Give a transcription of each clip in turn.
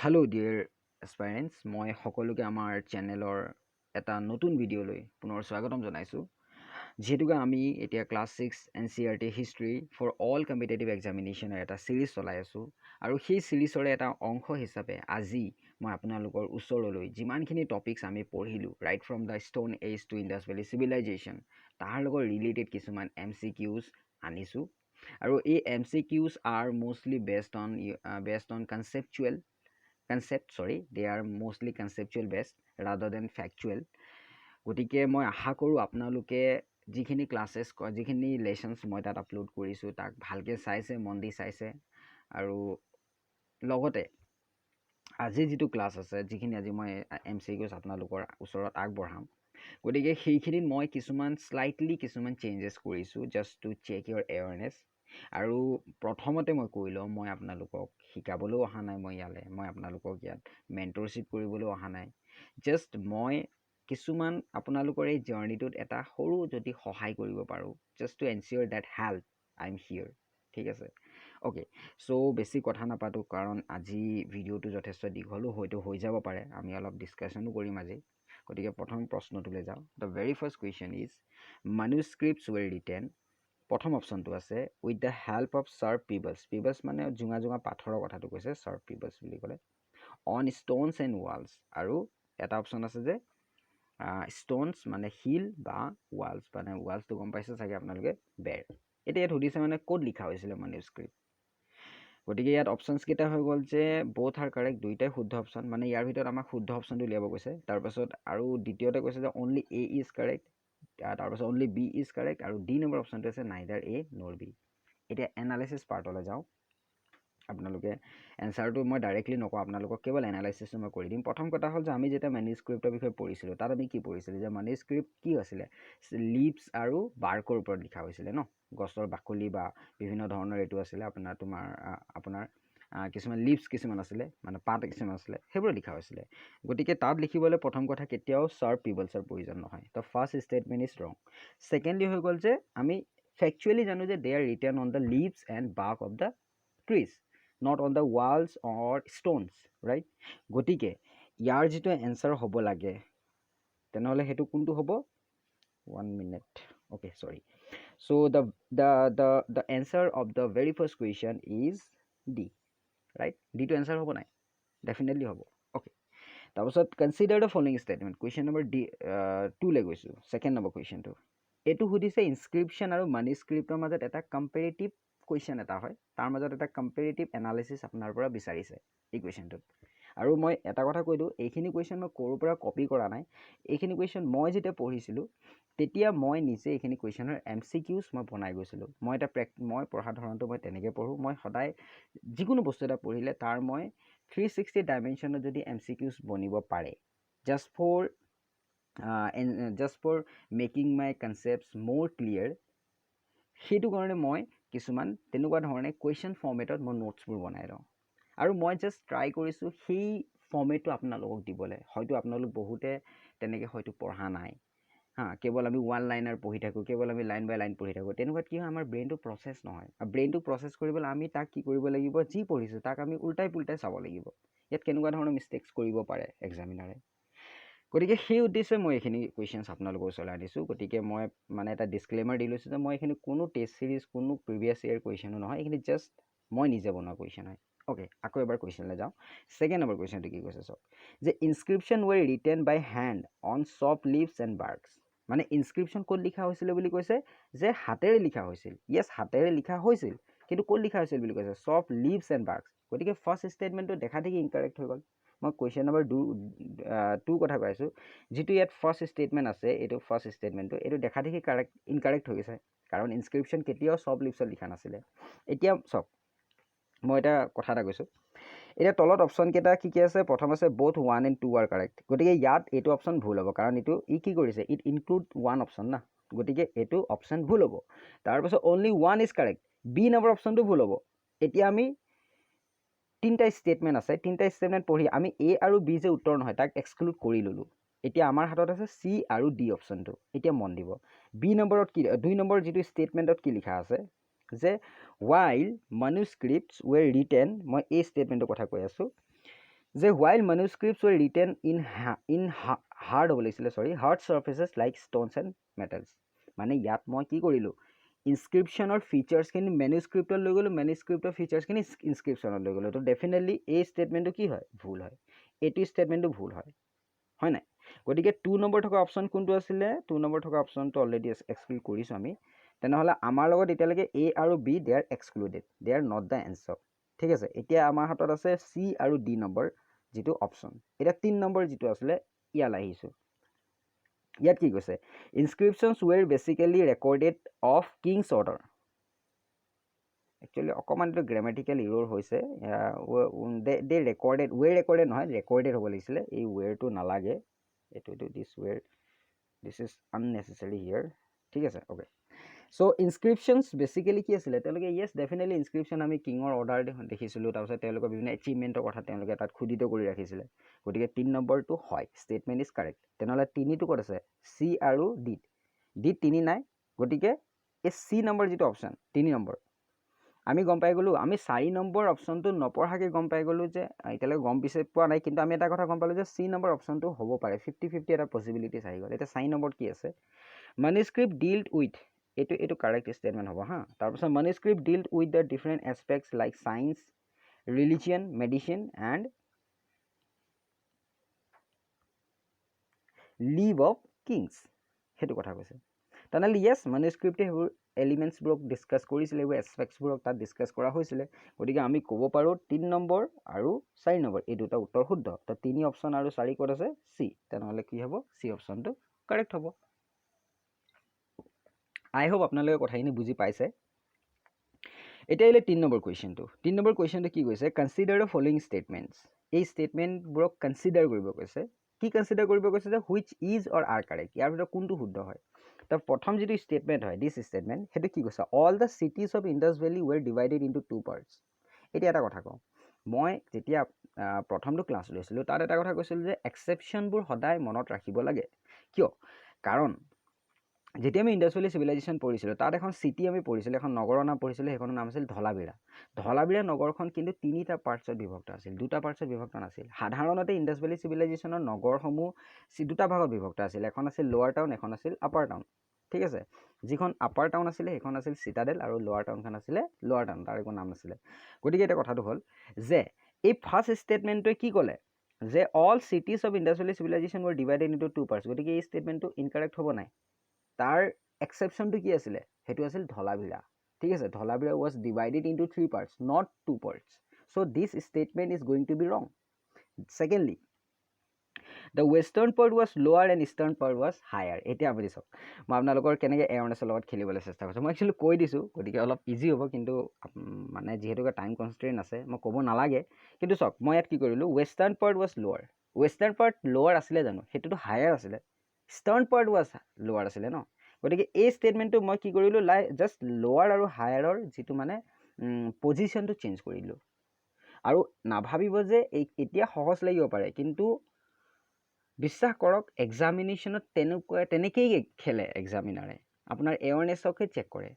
Hello dear aspirants, মই সকলোকে আমাৰ চেনেলৰ এটা নতুন ভিডিঅ'লৈ পুনৰ স্বাগতম জনাইছোঁ। যেহেতুকে আমি এতিয়া class 6 NCERT history for all competitive এক্সামিনেশ্যনৰ এটা চিৰিজ চলাই আছোঁ আৰু সেই চিৰিজৰে এটা অংশ হিচাপে আজি মই আপোনালোকৰ ওচৰলৈ যিমানখিনি টপিকছ আমি পঢ়িলোঁ right from the stone age to Indus valley civilisation তাৰ লগত ৰিলেটেড কিছুমান MCQs আনিছোঁ আৰু এই MCQs are mostly based on they are mostly conceptual based rather than factual. গতিকে মই আশা কৰোঁ আপোনালোকে যিখিনি ক্লাছেছ যিখিনি লেচনছ মই তাত আপলোড কৰিছোঁ তাক ভালকৈ চাইছে, মন দি চাইছে আৰু লগতে আজি যিটো ক্লাছ আছে যিখিনি আজি মই MCQs আপোনালোকৰ ওচৰত আগবঢ়াম গতিকে সেইখিনিত মই স্লাইটলি কিছুমান চেঞ্জেছ কৰিছোঁ just to check your awareness আৰু প্ৰথমতে মই কৈ লওঁ মই আপোনালোকক শিকাবলৈও অহা নাই মই ইয়ালৈ মই আপোনালোকক ইয়াত মেণ্টৰশ্বিপ কৰিবলৈও অহা নাই জাষ্ট মই কিছুমান আপোনালোকৰ এই জাৰ্ণিটোত এটা সৰু যদি সহায় কৰিব পাৰোঁ just to answer that help I am here ঠিক আছে অ'কে চ' বেছি কথা নাপাতোঁ কাৰণ আজি ভিডিঅ'টো যথেষ্ট দীঘলো হয়তো হৈ যাব পাৰে আমি অলপ ডিছকাশ্যনো কৰিম আজি গতিকে প্ৰথম প্ৰশ্নটোলৈ যাওঁ the very first question is manuscripts were written প্ৰথম অপশ্যনটো আছে with the help of sharp pebbles মানে জোঙা জোঙা পাথৰৰ কথাটো কৈছে শ্বাৰ্প পিবলছ বুলি ক'লে অন ষ্ট'নছ এণ্ড ৱালছ আৰু এটা অপশ্যন আছে যে ষ্ট'নছ মানে শিল বা ৱালছ মানে ৱালছটো গম পাইছে চাগে আপোনালোকে বেৰ এতিয়া ইয়াত সুধিছে মানে ক'ত লিখা হৈছিলে মেনুস্ক্ৰিপ্ট গতিকে ইয়াত অপশ্যনছ কেইটা হৈ গ'ল যে বোথ আৰ কাৰেক্ট দুইটাই শুদ্ধ অপশ্যন মানে ইয়াৰ ভিতৰত আমাক শুদ্ধ অপশ্যনটো উলিয়াব কৈছে তাৰপাছত আৰু দ্বিতীয়তে কৈছে যে অনলি এ ইজ কাৰেক্ট তাৰপাছত অনলি বি ইজ কাৰেক্ট আৰু ডি নম্বৰ অপশ্যনটো আছে নাইদাৰ এ নৰ বি এতিয়া এনালাইচিছ পাৰ্টলৈ যাওঁ আপোনালোকে এনচাৰটো মই ডাইৰেক্টলি নকওঁ আপোনালোকক কেৱল এনালাইচিছটো মই কৰি দিম প্ৰথম কথা হ'ল যে আমি যেতিয়া মেনুস্ক্ৰিপ্টৰ বিষয়ে পঢ়িছিলোঁ তাত আমি কি পঢ়িছিলোঁ যে মেনুস্ক্ৰিপ্ট কি আছিলে লিভছ আৰু বাৰ্কৰ ওপৰত লিখা হৈছিলে ন গছৰ বাকলি বা বিভিন্ন ধৰণৰ এইটো আছিলে আপোনাৰ কিছুমান লিভছ কিছুমান আছিলে মানে পাত কিছুমান আছিলে সেইবোৰ লিখা হৈছিলে গতিকে তাত লিখিবলৈ প্ৰথম কথা কেতিয়াও শ্বাৰ্প পিবলছৰ প্ৰয়োজন নহয় তো first statement is wrong secondly হৈ গ'ল যে আমি ফেকচুৱেলি জানো যে they are written on the leaves and bark of the trees not on the walls or stones right গতিকে ইয়াৰ যিটো এনসাৰ হ'ব লাগে তেনেহলে হেতু কোনটো হ'ব 1 minute okay sorry so the answer of the very first question is D right D to answer হ'ব নাই definitely হ'ব okay তাৰপিছত consider the following statement question number D 2 লে গৈছো second number question টো এটো সুধিছে ইনস্ক্ৰিপশ্যন আৰু manuscriptৰ মাজত এটা কম্পেৰেটিভ কুৱেশ্যন এটা হয় তাৰ মাজত এটা কম্পেৰেটিভ এনালাইচিছ আপোনাৰ পৰা বিচাৰিছে এই কুৱেশ্যনটোত আৰু মই এটা কথা কৈ দিওঁ এইখিনি কুৱেশ্যন মই ক'ৰ পৰা কপি কৰা নাই এইখিনি কুৱেশ্যন মই যেতিয়া পঢ়িছিলোঁ তেতিয়া মই নিজে এইখিনি কুৱেশ্যনৰ MCQs মই বনাই গৈছিলোঁ মই পঢ়া ধৰণটো মই তেনেকৈ পঢ়োঁ মই সদায় যিকোনো বস্তু এটা পঢ়িলে তাৰ মই 360 ডাইমেনশ্যনত যদি MCQs বনিব পাৰে just for making my concepts more clear সেইটো কাৰণে মই কিছুমান তেনেকুৱা ধৰণে কুৱেশ্যন ফৰ্মেটত মই নোটছবোৰ বনাই লওঁ আৰু মই জাষ্ট ট্ৰাই কৰিছোঁ সেই ফৰ্মেটটো আপোনালোকক দিবলৈ হয়তো আপোনালোক বহুতে তেনেকৈ হয়তো পঢ়া নাই কেৱল আমি ওৱান লাইনাৰ পঢ়ি থাকোঁ কেৱল আমি লাইন বাই লাইন পঢ়ি থাকোঁ তেনেকুৱাত কি হয় আমাৰ ব্ৰেইনটো প্ৰচেছ নহয় আৰু ব্ৰেইনটো প্ৰচেছ কৰিবলৈ আমি তাক কি কৰিব লাগিব যি পঢ়িছোঁ তাক আমি উল্টাই পুল্টাই চাব লাগিব ইয়াত কেনেকুৱা ধৰণৰ মিষ্টেক্স কৰিব পাৰে এক্সামিনাৰে গতিকে সেই উদ্দেশ্যে মই এইখিনি কুৱেশ্যনছ আপোনালোকৰ ওচৰলৈ আনিছোঁ গতিকে মই মানে এটা ডিছক্লেমাৰ দি লৈছোঁ যে মই এইখিনি কোনো টেষ্ট চিৰিজ কোনো প্ৰিভিয়াছ ইয়েৰ কুৱেশ্যনো নহয় এইখিনি জাষ্ট মই নিজে বনোৱা কুৱেশ্যন হয় অ'কে আকৌ এবাৰ কুৱেশ্যনলৈ যাওঁ ছেকেণ্ড নম্বৰ কুৱেশ্যনটো কি কৈছে চাওক যে inscription were written by hand on soft leaves and barks মানে ইনস্ক্ৰিপশ্যন ক'ত লিখা হৈছিলে বুলি কৈছে যে হাতেৰে লিখা হৈছিল য়েছ হাতেৰে লিখা হৈছিল কিন্তু ক'ত লিখা হৈছিল বুলি কৈছে চফ্ট লিভছ এণ্ড বাৰ্কছ গতিকে ফাৰ্ষ্ট ষ্টেটমেণ্টটো দেখা দেখি ইনকাৰেক্ট হৈ গ'ল মই কুৱেশ্যন নম্বৰ 2 কথা কৈ আছোঁ যিটো ইয়াত ফাৰ্ষ্ট ষ্টেটমেণ্ট আছে এইটো ফাৰ্ষ্ট ষ্টেটমেণ্টটো এইটো দেখা দেখি ইনকাৰেক্ট হৈ গৈছে কাৰণ ইনস্ক্ৰিপশ্যন কেতিয়াও চফ্ট লিভছত লিখা নাছিলে এতিয়া চাওক মই এটা কথা এটা কৈছোঁ এতিয়া তলত অপশ্যন কেইটা কি আছে প্ৰথম আছে both 1 and 2 are correct গতিকে ইয়াত এইটো অপশ্যন ভুল হ'ব কাৰণ এইটো কি কৰিছে ইট ইনক্লুড ওৱান অপশ্যন না গতিকে এইটো অপশ্যন ভুল হ'ব তাৰপিছত only 1 is correct B number অপশ্যনটো ভুল হ'ব এতিয়া আমি তিনিটা ষ্টেটমেণ্ট আছে তিনিটা ষ্টেটমেণ্ট পঢ়ি আমি এ আৰু বি যে উত্তৰ নহয় তাক এক্সক্লুড কৰি ল'লোঁ এতিয়া আমাৰ হাতত আছে চি আৰু ডি অপশ্যনটো এতিয়া মন দিব বি নম্বৰত কি 2 নম্বৰ যিটো ষ্টেটমেণ্টত কি লিখা আছে যে while manuscripts were written মই এই ষ্টেটমেণ্টৰ কথা কৈ আছোঁ যে while manuscripts were written in hard হ'ব লাগিছিলে hard surfaces like stones and metals মানে ইয়াত মই কি কৰিলোঁ ইনস্ক্ৰিপশ্যনৰ ফিচাৰ্ছখিনি মেনুস্ক্ৰিপ্টত লৈ গ'লোঁ মেনুস্ক্ৰিপ্টৰ ফিচাৰ্ছখিনি ইনস্ক্ৰিপশ্যনত লৈ গ'লোঁ তো ডেফিনেটলি এই ষ্টেটমেণ্টটো কি হয় ভুল হয় এইটো ষ্টেটমেণ্টটো ভুল হয় নাই গতিকে 2 নম্বৰ থকা অপশ্যন কোনটো আছিলে 2 নম্বৰ থকা অপশ্যনটো অলৰেডি এক্সক্লুড কৰিছোঁ আমি তেনেহ'লে আমাৰ লগত এতিয়ালৈকে এ আৰু B they are excluded they are not the answer ঠিক আছে এতিয়া আমাৰ হাতত আছে চি আৰু ডি নম্বৰ যিটো অপশ্যন এতিয়া 3 নম্বৰ যিটো আছিলে ইয়ালৈ আহিছোঁ ইয়াত কি কৈছে inscriptions were basically recorded of kings order actually অকণমান এইটো গ্ৰামেটিকেল ইৰ'ৰ হৈছে দে ৰেকৰ্ডেড ৰেকৰ্ডেড নহয় ৰেকৰ্ডেড হ'ব লাগিছিলে এই ৱেৰটো নালাগে এইটো দিছ ইজ আননেচেচাৰী হিয়াৰ ঠিক আছে অ'কে চ' ইনস্ক্ৰিপশ্যনছ বেচিকেলি কি আছিলে তেওঁলোকে য়েছ ডেফিনেটলি ইনস্ক্ৰিপশ্যন আমি কিঙৰ অৰ্ডাৰ দেখিছিলোঁ তাৰপিছত তেওঁলোকৰ বিভিন্ন এচিভমেণ্টৰ কথা তেওঁলোকে তাত খোদিত কৰি ৰাখিছিলে গতিকে 3 নম্বৰটো হয় ষ্টেটমেণ্ট ইজ কাৰেক্ট তেনেহ'লে 3টো ক'ত আছে চি আৰু ডিত 3 নাই গতিকে এই চি নম্বৰ যিটো অপশ্যন 3 নম্বৰ আমি গম পাই গ'লোঁ আমি 4 নম্বৰ অপশ্যনটো নপঢ়াকৈ গম পাই গ'লোঁ যে এতিয়ালৈকে গম পোৱা নাই কিন্তু আমি এটা কথা গম পালোঁ যে চি নম্বৰ অপশ্যনটো হ'ব পাৰে 50-50 এটা পচিবিলিটিছ আহি গ'ল এতিয়া 4 নম্বৰত কি আছে manuscript dealt with এইটো কাৰেক্ট ষ্টেটমেণ্ট হ'ব হা তাৰপিছত manuscript dealt with the different aspects like science religion medicine and live of kings সেইটো কথা কৈছে তেনেহ'লে য়েছ manuscript সেইবোৰ এলিমেণ্টছবোৰক ডিছকাছ কৰিছিলে এইবোৰ এছপেক্টছবোৰক তাত ডিছকাছ কৰা হৈছিলে গতিকে আমি ক'ব পাৰোঁ 3 নম্বৰ আৰু 4 নম্বৰ এই দুটা উত্তৰ শুদ্ধ তো 3 অপশ্যন আৰু 4 ক'ত আছে চি তেনেহ'লে কি হ'ব চি অপশ্যনটো কাৰেক্ট হ'ব আই হোপ আপোনালোকে কথাখিনি বুজি পাইছে এতিয়া আহিলে 3 নম্বৰ কুৱেশ্যনটো 3 নম্বৰ কুৱেশ্যনটো কি কৈছে কনচিডাৰ দ্য ফলোইং ষ্টেটমেণ্টছ এই ষ্টেটমেণ্টবোৰক কনচিডাৰ কৰিব কৈছে কি কনচিডাৰ কৰিব কৈছে যে which is or are correct ইয়াৰ ভিতৰত কোনটো শুদ্ধ হয় তো প্ৰথম যিটো ষ্টেটমেণ্ট হয় দিছ ষ্টেটমেণ্ট সেইটো কি কৈছে all the cities of Indus valley were divided into 2 parts এতিয়া এটা কথা কওঁ মই যেতিয়া প্ৰথমটো ক্লাছ লৈছিলোঁ তাত এটা কথা কৈছিলোঁ যে এক্সেপশ্যনবোৰ সদায় মনত ৰাখিব লাগে কিয় কাৰণ যেতিয়া আমি ইণ্ডাছ ভেলী চিভিলাইজেশ্যন পঢ়িছিলোঁ তাত এখন চিটি আমি পঢ়িছিলোঁ এখন নগৰৰ নাম পঢ়িছিলোঁ সেইখনৰ নাম আছিল ধলাবিৰা নগৰখন কিন্তু 3টা পাৰ্টছত বিভক্ত আছিল 2টা পাৰ্টছত বিভক্ত নাছিল সাধাৰণতে ইণ্ডাছ ভেলী চিভিলাইজেশ্যনৰ নগৰসমূহ 2টা ভাগত বিভক্ত আছিল এখন আছিল লোৱাৰ টাউন এখন আছিল আপাৰ টাউন ঠিক আছে যিখন আপাৰ টাউন আছিলে সেইখন আছিল চিটাডেল আৰু লোৱাৰ টাউনখন আছিলে লোৱাৰ টাউন তাৰ একো নাম নাছিলে গতিকে এটা কথাটো হ'ল যে এই ফাৰ্ষ্ট ষ্টেটমেণ্টটোৱে কি ক'লে যে all cities of Indus valley civilization were divided into 2 parts গতিকে এই ষ্টেটমেণ্টটো ইনকাৰেক্ট হ'ব নাই তাৰ এক্সেপশ্যনটো কি আছিলে সেইটো আছিল ধলাবিৰা ঠিক আছে Dholavira was divided into 3 parts not 2 parts so' this statement is going to be wrong secondly the western part was lower and eastern part was higher এতিয়া আপুনি চাওক মই আপোনালোকৰ কেনেকৈ এৱাৰনেছৰ লগত খেলিবলৈ চেষ্টা কৰিছোঁ মই একচুৱেলি কৈ দিছোঁ গতিকে অলপ ইজি হ'ব কিন্তু মানে যিহেতুকে টাইম কনষ্ট্ৰেইন আছে মই ক'ব নালাগে কিন্তু চাওক মই ইয়াত কি কৰিলোঁ ৱেষ্টাৰ্ণ পাৰ্ট ৱাজ লোৱাৰ ৱেষ্টাৰ্ণ পাৰ্ট লোৱাৰ আছিলে জানো সেইটোতো হায়াৰ আছিলে ইষ্টাৰ্ণ পাৰ্ট ৱাজ লোৱাৰ আছিলে ন গতিকে এই ষ্টেটমেণ্টটো মই কি কৰিলোঁ জাষ্ট লোৱাৰ আৰু হায়াৰৰ যিটো মানে পজিশ্যনটো চেঞ্জ কৰিলোঁ আৰু নাভাবিব যে এতিয়া সহজ লাগিব পাৰে কিন্তু বিশ্বাস কৰক এক্সামিনেশ্যনত তেনেকেই খেলে এক্সামিনাৰে আপোনাৰ এৱাৰনেছকে চেক কৰে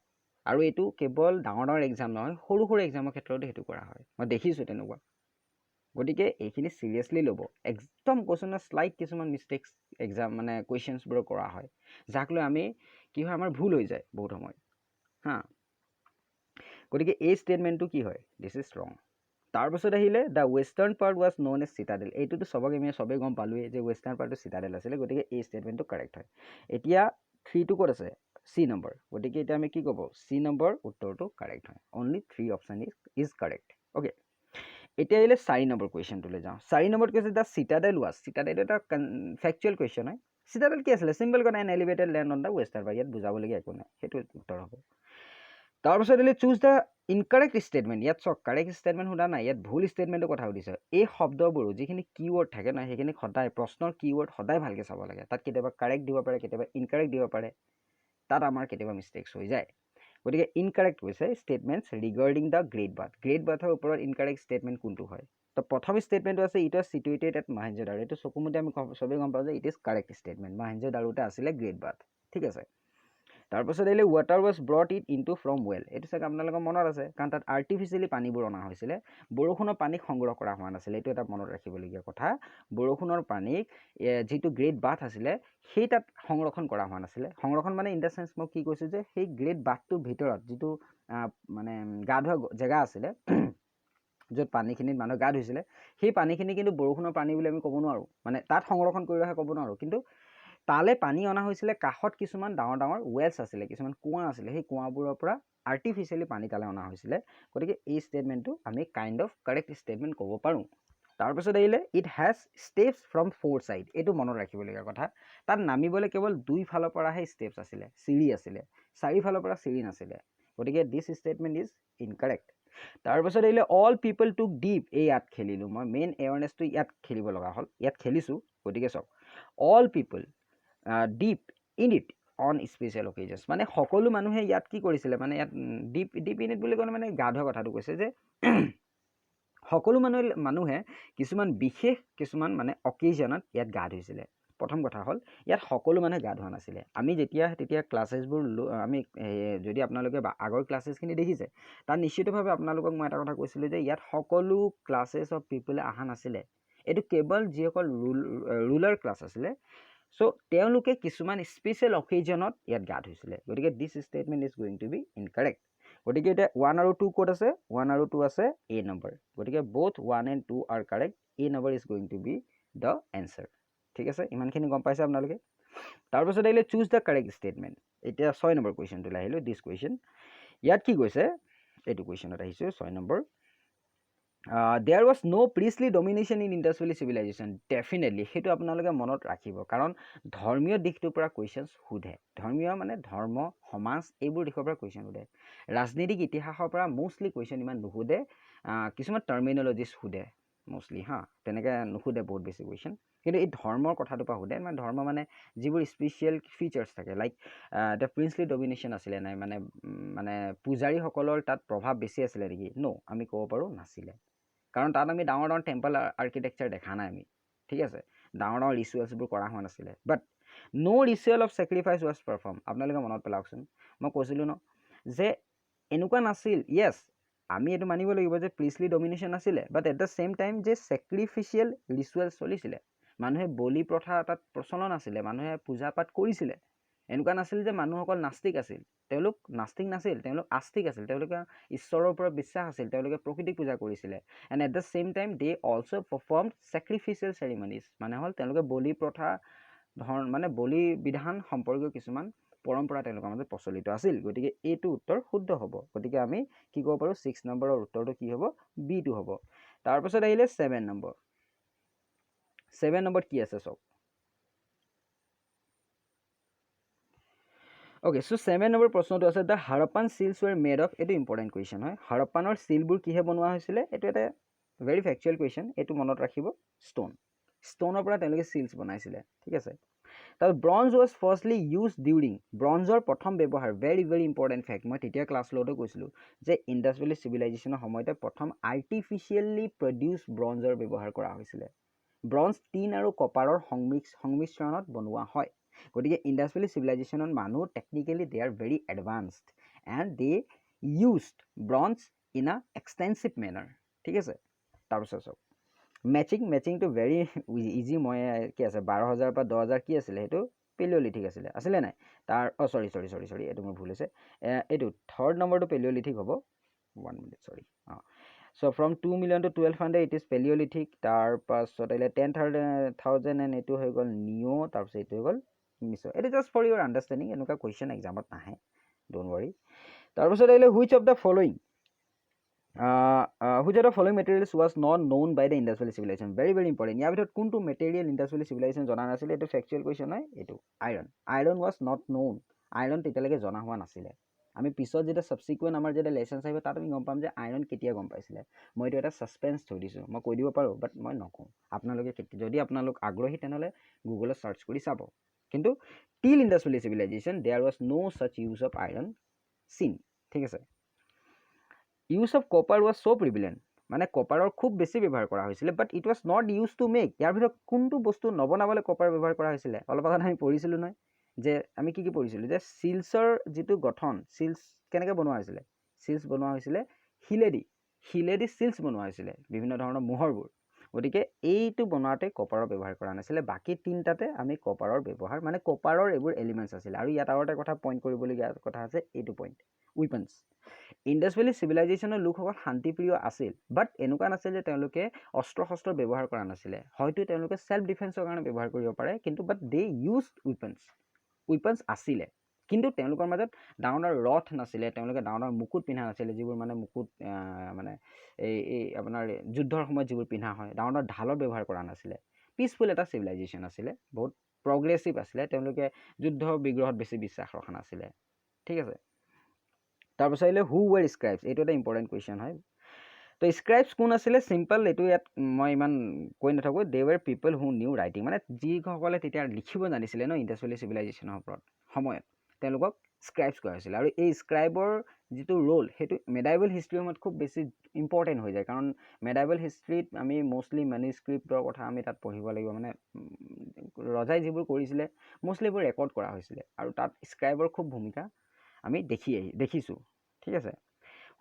আৰু এইটো কেৱল ডাঙৰ এক্সাম নহয় সৰু সৰু এক্সামৰ ক্ষেত্ৰতো সেইটো কৰা হয় মই দেখিছোঁ তেনেকুৱা গতিকে এইখিনি চিৰিয়াছলি ল'ব একদম কুৱেশ্যনৰ শ্লাইট কিছুমান মিষ্টেক্স এক্সাম মানে কুৱেশ্যনছবোৰৰ কৰা হয় যাক লৈ আমি কি হয় আমাৰ ভুল হৈ যায় বহুত সময় হা গতিকে এই ষ্টেটমেণ্টটো কি হয় দিছ ইজ ৰং তাৰপাছত আহিলে the western part was known as citadel এইটোতো চবেই গম পালোৱেই যে ৱেষ্টাৰ্ণ পাৰ্টটো চিটাডেল আছিলে গতিকে এই ষ্টেটমেণ্টটো কাৰেক্ট হয় এতিয়া 3টো ক'ত আছে চি নম্বৰ গতিকে এতিয়া আমি কি ক'ব চি নম্বৰ উত্তৰটো কাৰেক্ট হয় only 3 option is correct okay এতিয়া আহিলে 4 নম্বৰ কুৱেশ্যনটোলৈ যাওঁ 4 নম্বৰত কৈছে দ্য চিটাডেল এটা ফেকচুৱেল কুৱেশ্যন হয় চিটাডেল কি আছিলে চিম্পল কথা N elevated land on the western part ইয়াত বুজাবলগীয়া একো নাই সেইটো উত্তৰ হ'ব তাৰপিছত আহিলে চুজ দ্য ইনকাৰেক্ট ষ্টেটমেণ্ট ইয়াত চাওক কাৰেক্ট ষ্টেটমেণ্ট সোধা নাই ইয়াত ভুল ষ্টেটমেণ্টৰ কথা সুধিছে এই শব্দবোৰো যিখিনি কিৱৰ্ড থাকে নহয় সেইখিনি সদায় প্ৰশ্নৰ কিৱৰ্ড সদায় ভালকৈ চাব লাগে তাত কেতিয়াবা কাৰেক্ট দিব পাৰে কেতিয়াবা ইনকাৰেক্ট দিব পাৰে তাত আমাৰ কেতিয়াবা মিষ্টেক্স হৈ যায় গতিকে ইনকাৰেক্ট হৈছে ষ্টেটমেণ্টছ ৰিগাৰ্ডিং দ্য গ্ৰেট বাথৰ ওপৰত ইনকাৰেক্ট ষ্টেটমেণ্ট কোনটো হয় তো প্ৰথম ষ্টেটমেণ্টটো আছে it was situated at Mohenjodaro এইটো চকুমতে আমি চবেই গম পাওঁ যে ইট ইজ কাৰেক্ট ষ্টেটমেণ্ট মহেঞ্জোদাৰোতে আছিলে গ্ৰেট বাথ ঠিক আছে তাৰপিছত আহিলে water was brought it into from well, এইটো চাগে আপোনালোকৰ মনত আছে, কাৰণ তাত আৰ্টিফিচিয়েলি পানীবোৰ অনা হৈছিলে, বৰষুণৰ পানীক সংগ্ৰহ কৰা হোৱা নাছিলে, এইটো এটা মনত ৰাখিবলগীয়া কথা। বৰষুণৰ পানীক যিটো গ্ৰেট বাথ আছিলে সেই তাত সংৰক্ষণ কৰা হোৱা নাছিলে। সংৰক্ষণ মানে ইন দ্য চেন্স মই কি কৈছোঁ যে সেই গ্ৰেট বাথটোৰ ভিতৰত যিটো মানে গা ধোৱা জেগা আছিলে য'ত পানীখিনিত মানুহে গা ধুইছিলে, সেই পানীখিনি কিন্তু বৰষুণৰ পানী বুলি আমি ক'ব নোৱাৰোঁ, মানে তাত সংৰক্ষণ কৰি ৰখা ক'ব নোৱাৰোঁ, কিন্তু তালে পানী অনা হৈছিলে কাষত কিছুমান ডাঙৰ ডাঙৰ ৱেলছ আছিলে, কিছুমান কুঁৱা আছিলে, সেই কুঁৱাবোৰৰ পৰা আৰ্টিফিচিয়েলি পানী তালে অনা হৈছিলে। গতিকে এই ষ্টেটমেণ্টটো আমি কাইণ্ড অফ কাৰেক্ট ষ্টেটমেণ্ট ক'ব পাৰোঁ। তাৰপিছত আহিলে it has steps from 4 side, এইটো মনত ৰাখিবলগীয়া কথা। তাত নামিবলৈ কেৱল 2 ফালৰ পৰাহে ষ্টেপছ আছিলে, চিৰি আছিলে, 4 ফালৰ পৰা চিৰি নাছিলে। গতিকে দিছ ষ্টেটমেণ্ট ইজ ইনকাৰেক্ট। তাৰপিছত আহিলে অল পিপল টুক ডিপ, এই ইয়াত খেলিলোঁ মই, মেইন এৱাৰনেছটো ইয়াত খেলিব লগা হ'ল, ইয়াত খেলিছোঁ। গতিকে চাওক all people dip in it on special occasions, মানে সকলো মানুহে ইয়াত কি কৰিছিলে, মানে ইয়াত ডিপ ইন ইট বুলি ক'লে মানে গা ধোৱা কথাটো কৈছে যে সকলো মানুহে কিছুমান বিশেষ কিছুমান মানে অকেজনত ইয়াত গা ধুইছিলে। প্ৰথম কথা হ'ল ইয়াত সকলো মানুহে গা ধোৱা নাছিলে। আমি তেতিয়া ক্লাছেছবোৰ আমি যদি আপোনালোকে আগৰ ক্লাছেছখিনি দেখিছে তাত নিশ্চিতভাৱে আপোনালোকক মই এটা কথা কৈছিলোঁ যে ইয়াত সকলো ক্লাছেছ অফ পিপলে অহা নাছিলে, এইটো কেৱল যিসকল ৰুলাৰ ক্লাছ আছিলে, চ' তেওঁলোকে কিছুমান স্পেচিয়েল অকেজনত ইয়াত গা ধুইছিলে। গতিকে this statement is going to be incorrect. গতিকে এতিয়া 1 আৰু 2 ক'ত আছে, 1 আৰু 2 আছে এ নম্বৰ। গতিকে both 1 and 2 are correct, A number is going to be the answer। ঠিক আছে, ইমানখিনি গম পাইছে আপোনালোকে। তাৰপিছত আহিলে চুজ দ্য কাৰেক্ট ষ্টেটমেণ্ট। এতিয়া 6 নম্বৰ কুৱেশ্যনটোলৈ আহিলোঁ, দিছ কুৱেশ্যন। ইয়াত কি কৈছে, এইটো কুৱেশ্যনত আহিছোঁ 6 number. There was no' priestly domination in Indus valley civilization. Definitely সেইটো আপোনালোকে মনত ৰাখিব, কাৰণ ধৰ্মীয় দিশটোৰ পৰা কুৱেশ্যনছ সোধে। ধৰ্মীয় মানে ধৰ্ম, সমাজ, এইবোৰ দিশৰ পৰা কুৱেশ্যন সোধে। ৰাজনীতিক ইতিহাসৰ পৰা মোষ্টলি কুৱেশ্যন ইমান নুসুধে, কিছুমান টাৰ্মিনলজিছ সোধে মোষ্টলি, তেনেকৈ নুসুধে বহুত বেছি কুৱেশ্যন। কিন্তু এই ধৰ্মৰ কথাটোৰ পৰা সোধে, মানে ধৰ্ম মানে যিবোৰ স্পেচিয়েল ফিচাৰ্ছ থাকে, লাইক দ্য প্ৰিন্সলি ডমিনেশ্যন আছিলে নাই, মানে পূজাৰীসকলৰ তাত প্ৰভাৱ বেছি আছিলে নেকি? ন' আমি ক'ব পাৰোঁ নাছিলে, কাৰণ তাত আমি ডাঙৰ ডাঙৰ টেম্পল আৰ্কিটেকচাৰ দেখা নাই আমি, ঠিক আছে, ডাঙৰ ডাঙৰ ৰিচুৱেলছবোৰ কৰা হোৱা নাছিলে। But no' ritual of sacrifice was perform. আপোনালোকে মনত পেলাওকচোন, মই কৈছিলোঁ ন যে এনেকুৱা নাছিল, য়েছ আমি এইটো মানিব লাগিব যে প্ৰিষ্টলি ডমিনেশ্যন আছিলে, but at the same time যে ছেক্ৰিফিচিয়েল ৰিচুৱেল চলিছিলে, মানুহে বলি প্ৰথা তাত প্ৰচলন আছিলে, মানুহে পূজা পাঠ কৰিছিলে। এনেকুৱা নাছিল যে মানুহ অকল নাস্তিক আছিল, তেওঁলোক নাস্তিক নাছিল, তেওঁলোক আস্তিক আছিল, তেওঁলোকে ঈশ্বৰৰ ওপৰত বিশ্বাস আছিল, তেওঁলোকে প্ৰকৃতিক পূজা কৰিছিলে। And at the same time they also' performed sacrificial ceremonies, মানে হ'ল তেওঁলোকে বলি প্ৰথা মানে বলি বিধান সম্পৰ্কীয় কিছুমান পৰম্পৰা তেওঁলোকৰ মাজত প্ৰচলিত আছিল। গতিকে এইটো উত্তৰ শুদ্ধ হ'ব। গতিকে আমি কি ক'ব পাৰোঁ, 6 নম্বৰৰ উত্তৰটো কি হ'ব, বিটো হ'ব। তাৰপিছত আহিলে 7 নম্বৰ। 7 নম্বৰত কি আছে চাওক। অ'কে, চ' 7 নম্বৰ প্ৰশ্নটো আছে the Harappan seals were made of. এইটো ইম্পৰ্টেণ্ট কুৱেশ্যন হয়। হাৰাপ্পানৰ চিলবোৰ কিহে বনোৱা হৈছিলে, এইটো এটা ভেৰি ফেকচুৱেল কুৱেশ্যন, এইটো মনত ৰাখিব। ষ্ট'নৰ পৰা তেওঁলোকে চিলছ বনাইছিলে, ঠিক আছে। তাৰপিছত ব্ৰঞ্জ ৱাজ ফাৰ্ষ্টলি ইউজ ডিউৰিং। ব্ৰঞ্জৰ প্ৰথম ব্যৱহাৰ, ভেৰি ইম্পৰ্টেণ্ট ফেক্ট, মই তেতিয়া ক্লাছ লওঁতে কৈছিলোঁ যে ইণ্ডাছ ভেলী চিভিলাইজেশ্যনৰ সময়তে প্ৰথম আৰ্টিফিচিয়েলি প্ৰডিউচ ব্ৰঞ্জৰ ব্যৱহাৰ কৰা হৈছিলে। ব্ৰঞ্জ টিন আৰু কপাৰৰ সংমিশ্ৰণত বনোৱা হয়। গতিকে ইণ্ডাছ ভেলী চিভিলাইজেশ্যনত মানুহ technically they are very advanced and they used bronze in a extensive manner, ঠিক আছে। তাৰপিছত চাওক মেচিংটো ভেৰি ইজি, মই কি আছে 12,000 পৰা 10,000 কি আছিলে, সেইটো পেলিঅ'লিথিক আছিলে নাই তাৰ, চৰি এইটো মোৰ ভুল হৈছে, এইটো 3rd নম্বৰটো পেলিঅ'লিথিক হ'ব, 1 minute sorry, so' from 2 million to 1200 it is paleolithic. তাৰপাছত আহিলে 10,000 এণ্ড এইটো হৈ গ'ল নিঅ', তাৰপিছত এইটো হৈ গ'ল মিছ'। এইটো জাষ্ট ফৰ ইউৰ আণ্ডাৰষ্টেণ্ডিং, এনেকুৱা কুৱেশ্যন এক্সামত নাহে, ডোণ্ট ৱৰি। তাৰপিছত আহিলে which of the following materials was not known by the Indus valley civilization. Very important. ইয়াৰ ভিতৰত কোনটো মেটেৰিয়েল ইণ্ডাছ ভেলী চিভিলাইজেশ্যন জনা নাছিলে, এইটো ফেকচুৱেল কুৱেশ্যন হয়। এইটো iron was not known. Iron তেতিয়ালৈকে জনা হোৱা নাছিলে। আমি পিছত যেতিয়া ছাবচিকুৱেণ্ট আমাৰ যেতিয়া লেচনছ আহিব তাত আমি গম পাম যে আইৰণ কেতিয়া গম পাইছিলে। মই এইটো এটা ছাছপেন্স থৈ দিছোঁ, মই কৈ দিব পাৰোঁ, বাট মই নকওঁ। আপোনালোকে যদি আপোনালোক আগ্ৰহী তেনেহ'লে গুগলত ছাৰ্চ কৰি চাব। কিন্তু till Indus valley civilization there was no' such use of iron seen, ঠিক আছে। Use of copper was so' prevalent, মানে কপাৰৰ খুব বেছি ব্যৱহাৰ কৰা হৈছিলে, but it was not use to make. ইয়াৰ ভিতৰত কোনটো বস্তু নবনাবলৈ কপাৰ ব্যৱহাৰ কৰা হৈছিলে, অলপ আগত আমি পঢ়িছিলোঁ নহয়, যে আমি কি পঢ়িছিলোঁ যে চিলছৰ যিটো গঠন চিলছ কেনেকৈ বনোৱা হৈছিলে চিলছ বনোৱা হৈছিলে শিলেদি চিলছ বনোৱা হৈছিলে বিভিন্ন ধৰণৰ মোহৰবোৰ গতিকে এইটো বনোৱাতে কপাৰৰ ব্যৱহাৰ কৰা নাছিলে বাকী তিনিটাতে আমি কপাৰৰ ব্যৱহাৰ মানে কপাৰৰ এইবোৰ এলিমেণ্টছ আছিলে আৰু ইয়াত আৰু এটা কথা পইণ্ট কৰিবলগীয়া কথা আছে এইটো পইণ্ট উইপনছ ইণ্ডাছ ভেলী চিভিলাইজেশ্যনৰ লোকসকল শান্তিপ্ৰিয় আছিল বাট এনেকুৱা নাছিল যে তেওঁলোকে অস্ত্ৰ শস্ত্ৰ ব্যৱহাৰ কৰা নাছিলে হয়তো তেওঁলোকে সেল্ফ ডিফেন্সৰ কাৰণে ব্যৱহাৰ কৰিব পাৰে কিন্তু বাট দে ইউজড উইপনছ আছিলে কিন্তু তেওঁলোকৰ মাজত ডাঙৰ ৰথ নাছিলে তেওঁলোকে ডাঙৰ মুকুট পিন্ধা নাছিলে যিবোৰ মানে মুকুট মানে এই আপোনাৰ যুদ্ধৰ সময়ত যিবোৰ পিন্ধা হয় ডাঙৰ ঢালৰ ব্যৱহাৰ কৰা নাছিলে পিচফুল এটা চিভিলাইজেশ্যন আছিলে বহুত প্ৰগ্ৰেছিভ আছিলে তেওঁলোকে যুদ্ধ বিগ্ৰহত বেছি বিশ্বাস ৰখা নাছিলে ঠিক আছে তাৰপিছত আহিলে হু ৱেৰ স্ক্ৰাইবছ এইটো এটা ইম্পৰ্টেণ্ট কুৱেশ্যন হয় তো স্ক্ৰাইবছ কোন আছিলে চিম্পল এইটো ইয়াত মই ইমান কৈ নাথাকোঁ দে ৱেৰ পিপল হু নিউ ৰাইটিং মানে যিসকলে তেতিয়া লিখিব জানিছিলে ন ইণ্ডাছ ভেলী চিভিলাইজেশ্যনৰ ওপৰত সময়ত তেওঁলোকক স্ক্ৰাইবছ কোৱা হৈছিলে আৰু এই স্ক্ৰাইবৰ যিটো ৰোল সেইটো মেডাইভেল হিষ্ট্ৰীৰ সময়ত খুব বেছি ইম্পৰ্টেণ্ট হৈ যায় কাৰণ মেডাইভেল হিষ্ট্ৰীত আমি মষ্টলি মেনুস্ক্ৰিপ্টৰ কথা আমি তাত পঢ়িব লাগিব মানে ৰজাই যিবোৰ কৰিছিলে মষ্টলি এইবোৰ ৰেকৰ্ড কৰা হৈছিলে আৰু তাত স্ক্ৰাইবৰ খুব ভূমিকা আমি দেখিছোঁ ঠিক আছে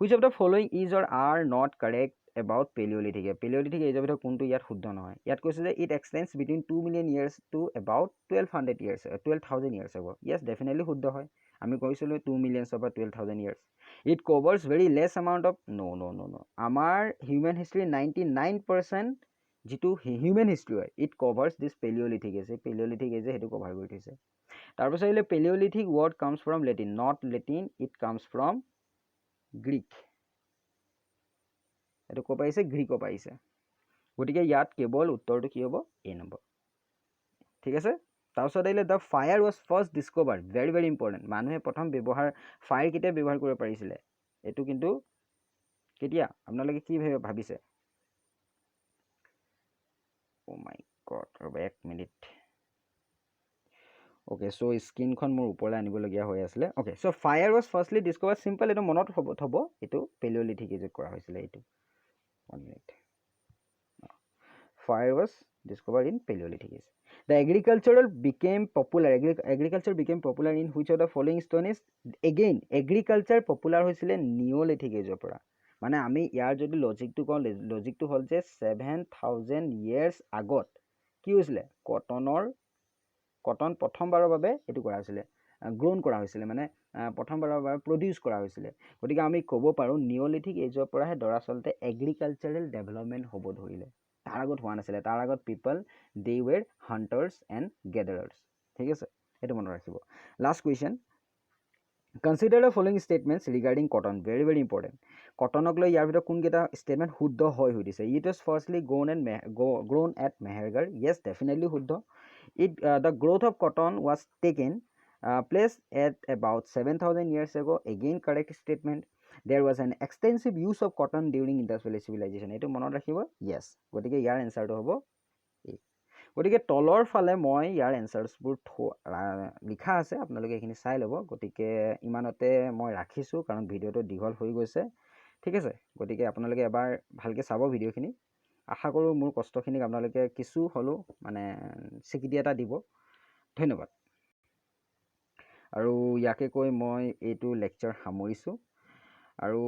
which of the following is or are not correct about paleolithic এজৰ ভিতৰত কোনটো ইয়াত শুদ্ধ নহয় ইয়াত কৈছে যে it extends between 2 million years to about 1200 years 12,000 years হ'ব য়েছ ডেফিনেটলি শুদ্ধ হয় আমি কৈছিলোঁ 2 মিলিয়নছৰ পৰা 12,000 years it covers very less amount of no' আমাৰ হিউমেন হিষ্ট্ৰী 99% যিটো হিউমেন হিষ্ট্ৰী হয় ইট কভাৰ্ছ দিছ পেলিঅ'লিথিক এজে সেইটো কভাৰ কৰি থৈছে তাৰপিছত আহিলে paleolithic word comes from Latin not Latin it comes from Greek এইটো ক'ৰ পৰা আহিছে গ্ৰীকৰ পৰা আহিছে গতিকে ইয়াত কেৱল উত্তৰটো কি হ'ব এ নম্বৰ ঠিক আছে তাৰপিছত আহিলে the fire was first discovered very very important মানুহে প্ৰথম ফায়াৰ কেতিয়া ব্যৱহাৰ কৰিব পাৰিছিলে এইটো কিন্তু কেতিয়া আপোনালোকে কি ভাবিছে অ' মাই গড ৰ'ব 1 মিনিট অ'কে চ' স্ক্ৰীনখন মোৰ ওপৰলৈ আনিবলগীয়া হৈ আছিলে okay so' fire was ফাৰ্ষ্টলি discovered simple এইটো মনত থ'ব এইটো পেলিঅ'লিথিক এজত কৰা হৈছিলে এইটো 1 minute fire was discovered in palaeolithic age the agriculture became popular in which of the following stone is again agriculture popular হৈছিলে নিঅ'লিথিক এজৰ পৰা মানে আমি ইয়াৰ যদি লজিকটো কওঁ লজিকটো হ'ল যে 7,000 years আগত কি হৈছিলে কটন প্ৰথমবাৰৰ বাবে এইটো কৰা হৈছিলে গ্ৰ'ন কৰা হৈছিলে মানে প্ৰথমবাৰৰ বাবে প্ৰডিউচ কৰা হৈছিলে গতিকে আমি ক'ব পাৰোঁ নিঅ'লিথিক এজৰ পৰাহে দৰাচলতে এগ্ৰিকালচাৰেল ডেভেলপমেণ্ট হ'ব ধৰিলে তাৰ আগত হোৱা নাছিলে তাৰ আগত পিপল দে ৱেৰ হাণ্টাৰ্ছ এণ্ড গেডাৰাৰ্ছ ঠিক আছে সেইটো মনত ৰাখিব last question consider the following statements regarding cotton very very important কটনক লৈ ইয়াৰ ভিতৰত কোনকেইটা ষ্টেটমেণ্ট শুদ্ধ হয় সুধিছে it was firstly grown at Mehrgarh yes definitely শুদ্ধ the growth of cotton was taken place at about 7,000 years ago again correct statement there was an extensive use of cotton during Indus Valley civilization এইটো মনত ৰাখিব yes গতিকে ইয়াৰ এনসাৰটো হ'ব এই গতিকে তলৰ ফালে মই ইয়াৰ এনসাৰ্ছবোৰ লিখা আছে আপোনালোকে এইখিনি চাই ল'ব গতিকে ইমানতে মই ৰাখিছোঁ কাৰণ ভিডিঅ'টো দীঘল হৈ গৈছে ঠিক আছে গতিকে আপোনালোকে এবাৰ ভালকৈ চাব ভিডিঅ'খিনি আশা কৰোঁ মোৰ কষ্টখিনিক আপোনালোকে কিছু হ'লেও মানে স্বীকৃতি এটা দিব ধন্যবাদ আৰু ইয়াকে কৈ মই এইটো লেকচাৰ সামৰিছোঁ আৰু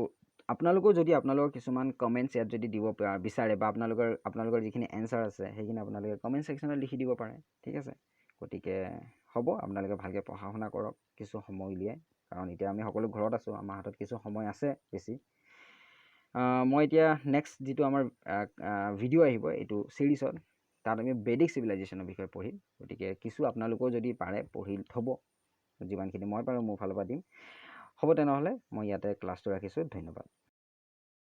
আপোনালোকেও যদি আপোনালোকৰ কিছুমান কমেণ্টছ ইয়াত যদি দিব বিচাৰে বা আপোনালোকৰ যিখিনি এনচাৰ আছে সেইখিনি আপোনালোকে কমেণ্ট ছেকশ্যনত লিখি দিব পাৰে ঠিক আছে গতিকে হ'ব আপোনালোকে ভালকৈ পঢ়া শুনা কৰক কিছু সময় উলিয়াই কাৰণ এতিয়া আমি সকলো ঘৰত আছোঁ আমাৰ হাতত কিছু সময় আছে বেছি মই এতিয়া নেক্সট যিটো আমাৰ ভিডিঅ' আহিব এইটো ছিৰিজত তাত আমি বেদিক চিভিলাইজেশ্যনৰ বিষয়ে পঢ়িম গতিকে কিছু আপোনালোকেও যদি পাৰে পঢ়ি থ'ব যিমানখিনি মই পাৰোঁ মোৰ ফালৰ পৰা দিম হ'ব তেনেহ'লে মই ইয়াতে ক্লাছটো ৰাখিছোঁ ধন্যবাদ